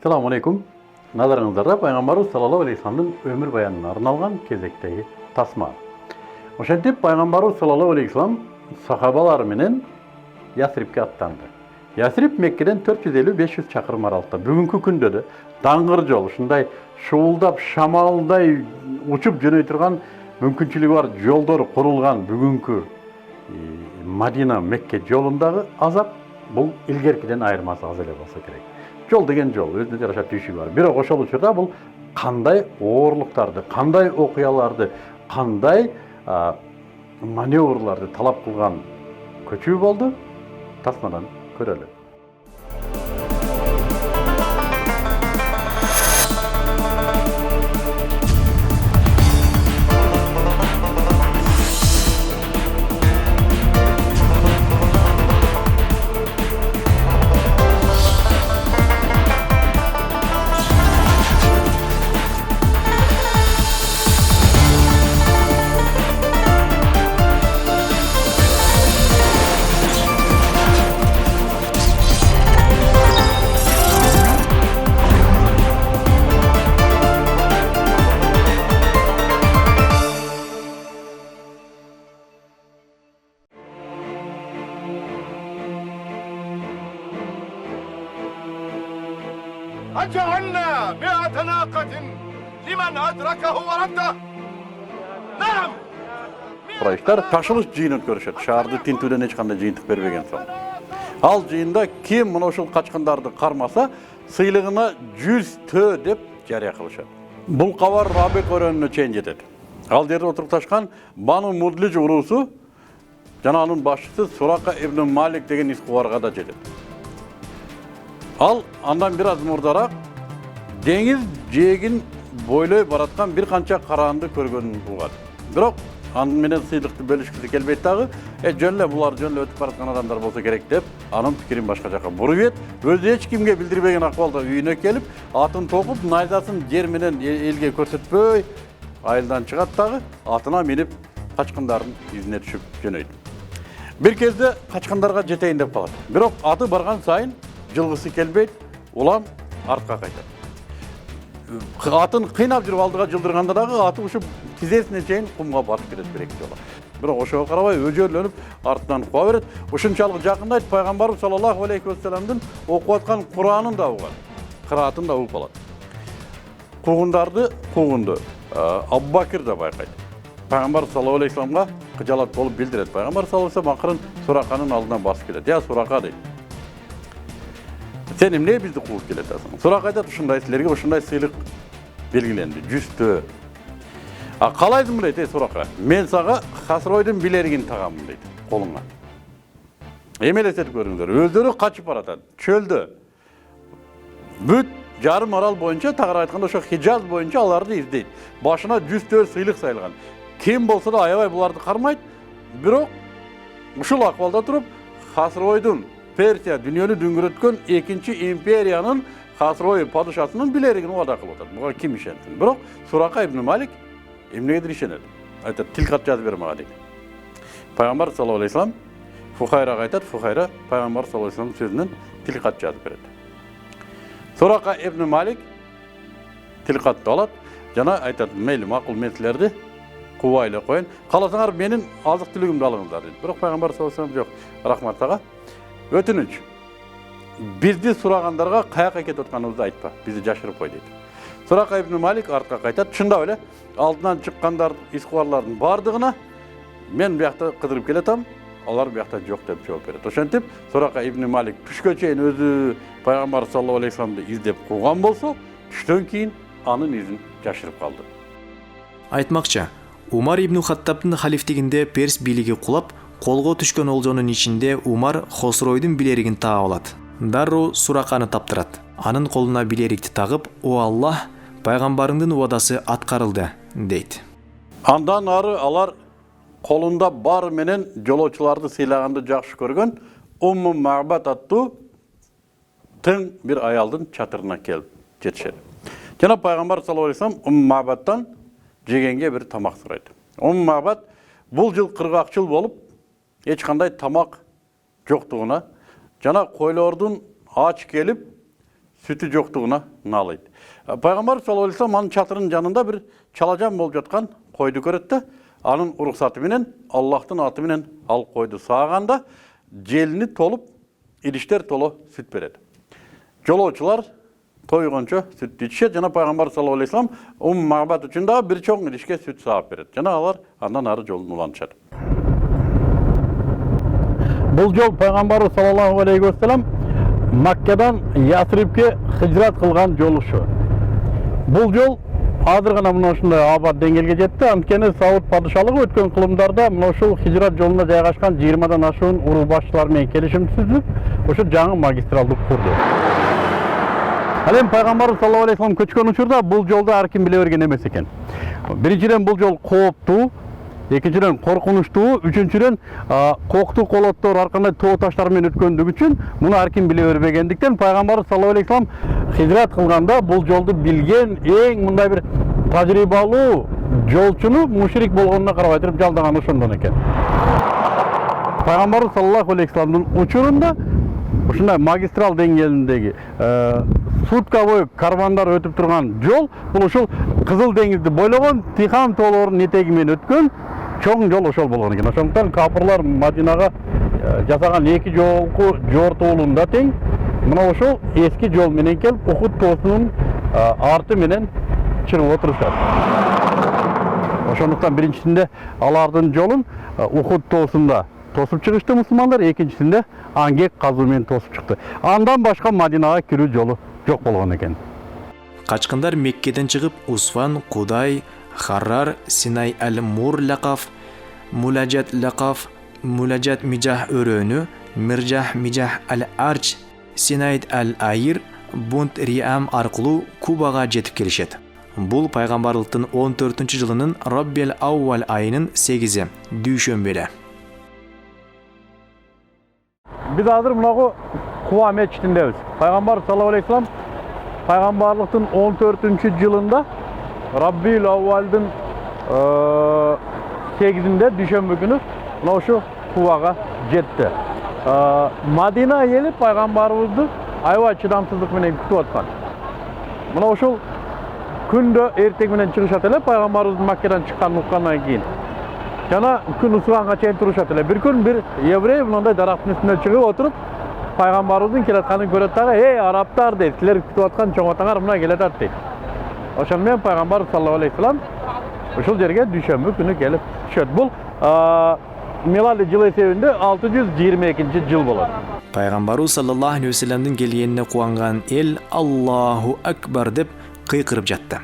Assalamu alaikum. Nazarыңыздарда Пайғамбарыбыз саллаллаху алейхи вассаламдың өмір баянына арналған кезектегі тасма. Ошентип Пайғамбарыбыз саллаллаху алейхи вассалам сахабалары менен Ясрибке аттанды. Ясриб Меккеден 450-500 чакырым аралықта. Бүгүнкү күндө да даңгыр жол, ушундай шуулдап, шамалдай учуп жөнөй турган мүмкүнчүлүгү бар жолдор курулган бүгүнкү Мадина Мекке жолундагы азап бул илгеркиден айырмасы аз эле болсо керек. Жол деген жол, өзүнө жараша түйшүгү бар. Бирок ошол учурда бул кандай оорлуктарды, кандай окуяларды, кандай маневрларды талап кылган көчүү болду? Тасмадан көрөлү. أجعلنا 100 ناقة لمن أدركه ورده. نعم. Kurayışlar taşılış жыйын өткөрүшөт. Шаарды тинтүүдөн эч кандай жыйынтык бербеген соң. Ал жыйында ким мына ушул качкындарды кармаса, сыйлыгына 100 тө деп жарыя кылышат. Бул кабар Рабик өрөөнүнө чейин жетет. Ал жерде отурукташкан Бану Мудлиж уруусу жана анын башчысы Сурака ибн Малик деген искубарга да жетет. Ал андан бир аз мурдараак деңиз жээгин бойлой бараткан бир канча караанды көргөнүн угат. Бирок анын менен сыйлыкты бөлүшкүсү келбейт дагы, жөн эле булар жөн эле өтүп бараткан адамдар болсо керек деп, анын пикирин башка жака буруп ет. Өзү эч кимге билдирбеген акыбалда үйүнө келип, атын токуп, найзасын жер менен элге көрсөтпөй, айылдан чыгат дагы, атына минип качкындардын изине түшүп жөнөйт. Бир кезде качкындарга жетейин деп калат. Бирок аты барган сайын жылгысы келбейт, улам артка кайтат. Атын кыйнап жүрүп алдыга жылдырганда дагы аты ушуп тизесине чейин кумга батып кетет бир-эки жолу. Бирок ошого карабай өжөрлөнүп артынан куа берет. Ушунчалык жакындайт, Пайгамбарыбыз саллаллаху алейхи вассаламдын окуп аткан Куранын да угат, кыраатын да угуп алат. Куугундарды куугунду Абу Бакир да байкайт. Пайгамбар саллаллаху алейхи вассаламга кыжалат болуп билдирет. Пайгамбар саллаллаху алейхи вассалам акырын Сураканын алдынан басып келет. Я Сурака дейт. Сен эмне бизди кууп келатасың? Сурака айтат, ушундай силерге ушундай сыйлык белгиленди, 100 тө. Калайсың дейт, Сурака? Мен сага Хасройдун билеригин тагамын дейт, колуңа. Эмелесетип көрүңүздөр, өздөрү качып баратат, чөлдө. Бүт жарым арал боюнча, тагыраак айтканда ошо Хижаз боюнча аларды издейт. Башына 100 тө сыйлык сайылган. Ким болсо да аябай буларды кармайт, бирок ушул акыбалда туруп Хасройдун Персия дүйнөнү дүңгүрөткөн экинчи империянын Хасрой падышасынын билеригин убада кылып атат. Буга ким ишенсин? Бирок Сурака ибн Малик эмнегедир ишенет. Айтат, тилкат жазып бер мага дейт. Пайгамбар саллаллаху алейхи вассалам Фухайрага айтат, Фухайра Пайгамбар саллаллаху алейхи вассалам сөзүнөн тилкат жазып берет. Сурака ибн Малик тилкатты алат, жана айтат, мейли макул мен силерди кууба эле коеюн. Кааласаңар менин азык түлүгүмдү алыңыздар дейт. Бирок Пайгамбар саллаллаху алейхи вассалам жок, рахмат ага. Өтүнүч. Бизди сурагандарга каяка кетип атканыбызды айтпа, бизди жашырып кой дейт. Сурака ибн Малик артка кайтат, чындап эле алдынан чыккандар искубарлардын бардыгына мен биякта кыдырып келатам, алар биякта жок деп жооп берет. Ошентип Сурака ибн Малик түшкө чейин өзү Пайгамбар саллаллаху алейхи вассаламды издеп кууган болсо, түштөн кийин анын изин жашырып калды. Айтмакчы, Умар ибн Хаттабтын халифтигинде Перс бийлиги кулап, колго түшкөн олжонун ичинде Умар Хосройдун билеригин таап алат. Дару Сураканы таптырат. Анын колуна билерикти тагып, "О Аллах, пайгамбарыңдын убадасы аткарылды" дейт. Андан ары алар колунда бар менен жолоочуларды сыйлаганды жакшы көргөн Умму Маъбад аттуу тең бир аялдын чатырына келип жетишет. Жана Пайгамбар саллаллаху алейхи вассалам Умму Маъбадтан жегенге бир тамак сурайт. Умму Маъбад бул жыл 40 жыл болуп эч кандай тамак жоктугуна жана койлордун ач келип sütü жоқтығына налайды. Пайғамбар саллаллаху алейхи вассалам анын чатырынын жанында bir чалажан болуп жаткан койду көрөт да, анын уруксаты менен, Аллахтын аты менен ал койду сааганда желини толуп, идиштер толу süt берет. Жолоочулар тойгончо süt ичишет, жана Пайгамбар саллаллаху алейхи вассалам Мағбат үчүн дагы бир чоң идишке süt саап берет. Жана алар андан ары жолун улантышат. Бұл жол Пайғамбар саллаллаху алейхи вассалам Маккадан Ясрибке хижрат қылған жол ушу. Бұл жол азыр гана мына ушундай абат деңгээлге жетти. Анткени Сауд падышалыгы өткөн кылымдарда мына ушул хижрат жолуна жайгашкан 20дан ашуун уруу башчылары менен келишим түзүп, ошо жаңы магистралды курду. Ал эми Пайгамбар саллаллаху алейхи вассалам көчкөн учурда бул жолду ар ким биле берген эмес экен. Биринчиден бул жол кооптуу, экинчиден коркунучтуу, үчүнчүден коктуу колоттор аркандай тоо таштар менен өткөндүгү үчүн муну ар ким биле бербегендиктен Пайгамбар саллаллаху алейхи вассалам хижрат кылганда бул жолду билген эң мындай бир тажрыйбалуу жолчуну мушрик болгонуна карабай туруп жалдаган ошондон экен. Пайгамбар саллаллаху алейхи вассаламдын учурунда ушундай магистрал деңгээлиндеги сутка бою карвандар өтүп турган жол бул ушул Кызыл деңизди бойлогон Тихан тоолорунун этеги менен өткөн чоң жол ошол болгон экен. Ошондуктан капырлар Мадинага жасаган эки жолку жортуулунда тең мына ошол эски жол менен келип Ухуд тоосунун арты менен чыгып отурушат. Ошондуктан биринчисинде алардын жолун Ухуд тоосунда тосуп чыгышты мусулмандар, экинчисинде аңгек казуу менен тосуп чыкты. Андан башка Мадинага кирүү жолу жок болгон экен. Качкындар Меккеден чыгып Усфан, Кудай, Харрар, Синай ал-Мур лакаф, Мулажат лакаф, Мулажат мижах өрөнү, Миржах мижах ал-Арч, Синайт ал-Айр, Бунт Риам аркылуу Кубага жетип келишет. Бул пайгамбарлыктын 14-жылынын Раббил Аувал айынын 8-и дүйшөмбеле. Biz hazır mınagı Kuva meçitindeyiz. Peygamber sallallahu aleyhi ve sellem Peygamberliktin 14. yılında Rabbil Avval'dın 8'inde düşenbe günü şu Kuva'ga jetti. Madina yeli Peygamberimizni ayva çydamsızlık menен kütüp atkan. Mına ошол күндө эртең менен чыгышат эле Пайгамбарыбыздын Маккадан чыкканын уккандан кийин. Жана күн ысыганга чейин турушат эле. Бир күн бир еврей мындай дарактын үстүнө чыгып отуруп, Пайгамбарыбыздын келатканын көрөт дагы, "Эй, араптар" дейт, "Силер күтүп аткан чоң атаңар мына келатат" дейт. Ошон менен Пайгамбар саллаллаху алейхи вассалам ушул жерге дүйшөмбү күнү келип түшөт. Бул милади жыл эсебинде 622-жыл болот. Пайгамбарыбыз саллаллаху алейхи вассаламдын келгенине кубанган эл Аллаху акбар деп кыйкырып жатты.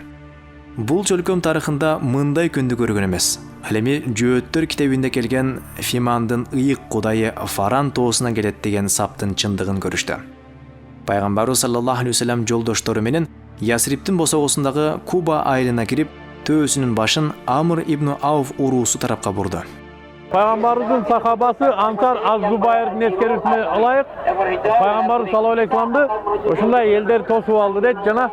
Бул чөлкөм тарыхында мындай күндү көргөн эмес. Ал эми Жөөттөр китебинде келген Фимандын ыйык кудайы Фаран тоосуна келет деген саптын чындыгын көрүштү. Пайгамбарыбыз саллаллаху алейхи вассалам жолдоштору менен Ясриптин босогосундагы Куба айылына кирип, төөсүнүн башын Амр ибн Ауф уруусу тарапка бурду. Пайгамбарыбыздын сахабасы Ансар аз-Зубайрдын эскерүүсүнө ылайык Пайгамбарыбыз саллаллаху алейхи вассаламды ушундай элдер тосуп алды дейт. Жана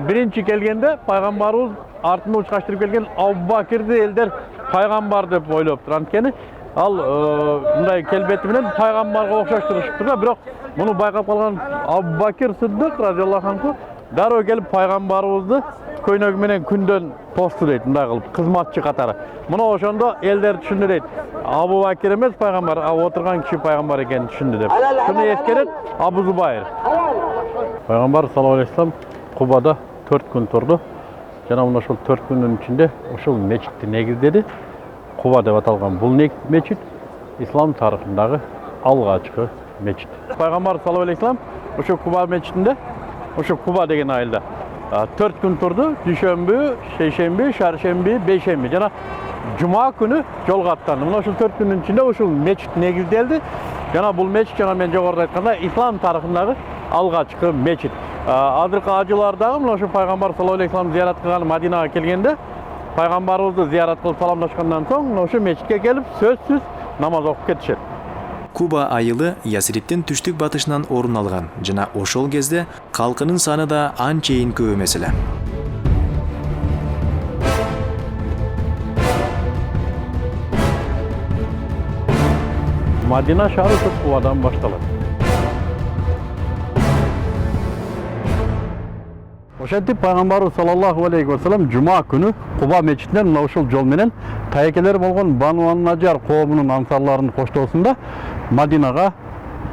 биринчи келгенде Пайгамбарыбыз артында учкаштырып келген Абу-Бакирди элдер пайгамбар деп ойлоптур. Анткени ал мындай келбети менен пайгамбарга окшоштурушуптур да, бирок муну байкап калган Абу-Бакир Сыддык радиаллаху анху дароо келип пайгамбарыбызды көйнөгү менен күндөн тосту дейт, мындай кылып кызматчы катары. Муну ошондо элдер түшүндү дейт. Абу-Бакир эмес пайгамбар, отурган киши пайгамбар экенин түшүндү деп. Шуну эскерет Абу-Зубайр. Пайгамбар саллаллаху алейхи вассалам Кубада 4 күн турду. Жана мына ошол 4 күндүн ичинде ошол мечитти негиздеди. Куба деп аталган бул мечит ислам тарыхындагы алгачкы мечит. Пайгамбар саллаллаху алейхи вассалам ошо Куба мечитинде, ошо Куба деген айылда 4 күн турду. Дүйшөмбү, шейшемби, шаршемби, бейшемби жана жума күнү жолго аттанды. Мына ошол 4 күндүн ичинде ошол мечит негизделди. Жана бул мечит жана мен жогоруда айтканда ислам тарыхындагы алгачкы мечит. Азыркы ажылар дагы мына ошо Пайгамбар саллаллаху алейхи вассалам зиярат кылган Мадинага келгенде Пайгамбарыбызды зиярат кылып саламдашкандан соң ошо мечитке келип сөзсүз намаз окуп кетишет. Куба айылы Ясриптин түштүк батышынан орун алган жана ошол кезде калкынын саны да анчейин көп эмес эле. Madina şahı Kuva'dan başlanır. Ошентип пайгамбарыбыз саллаллаху алейхи ва саллям жума күнү Куба мечитинен мына ушул жол менен таекелер болгон Бану ан-Наджар коомунун ансарларынын коштоосунда Мадинага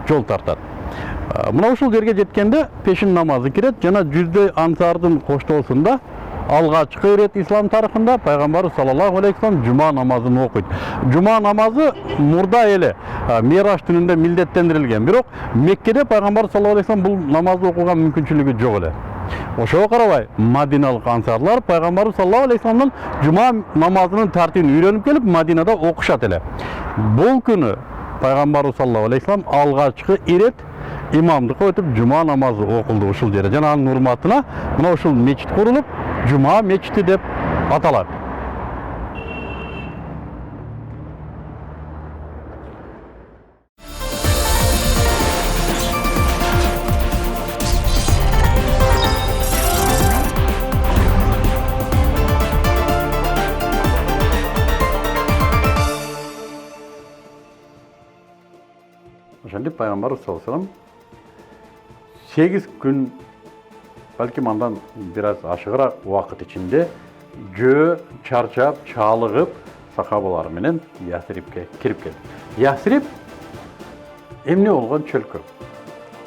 жол тартат. Мына ушул жерге жеткенде пешин намазы кирет жана жүздөй ансардын коштоосунда алгачкы ирет ислам тарыхында пайгамбарыбыз саллаллаху алейхи ва саллям жума намазын окуйт. Жума намазы мурда эле Мираж түнүндө милдеттендирилген. Бирок Меккеде пайгамбарыбыз саллаллаху алейхи ва саллям бул намазды окуган мүмкүнчүлүгү жок эле. Ошого карабай Мадиналык ансарлар пайгамбарыбыз саллаллаху алейхи ва салламдын жума намазынын тартибин үйрөнүп келип Мадинада окушат эле. Бул күнү пайгамбарыбыз саллаллаху алейхи ва саллям алгачкы ирет имамдыкка өтүп жума намазы окулду ушул жерде. Жана анын урматына мына ушул мечит курулуп, жума мечити деп аталат. Ошентип пайгамбарыбыз саллаллаху алейхи ва саллям 8 күн, балким андан бир аз ашыгыраак убакыт ичинде жөө, чарчап, чалыгып сахабалар менен Ясрибке кирип келди. Ясриб эмне болгон чөлкө,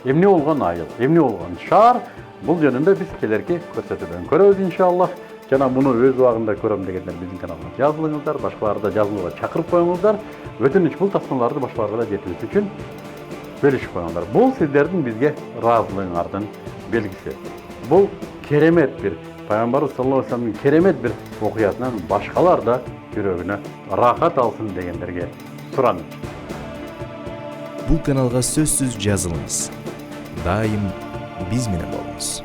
эмне болгон айыл, эмне болгон шаар, бул жөнүндө биз келерки көрсөтүүдөн көрөбүз иншаллах. Жана муну өз убагында көрөм дегендер биздин каналга жазылыңыздар, башкаларды да жазылууга чакырып коюңуздар. Өтүнүч бул тасмаларды башкаларга да жеткизүү үчүн бөлүшүп коюңуздар. Бул сиздердин бизге ыраазылыгыңардын белгиси. Бул керемет бир пайгамбарыбыз саллаллаху алейхи ва салламдын керемет бир окуясынан башкалар да жүрөгүнө рахат алсын дегендерге суранып. Бул каналга сөзсүз жазылыңыз. Дайым биз менен болуңуз.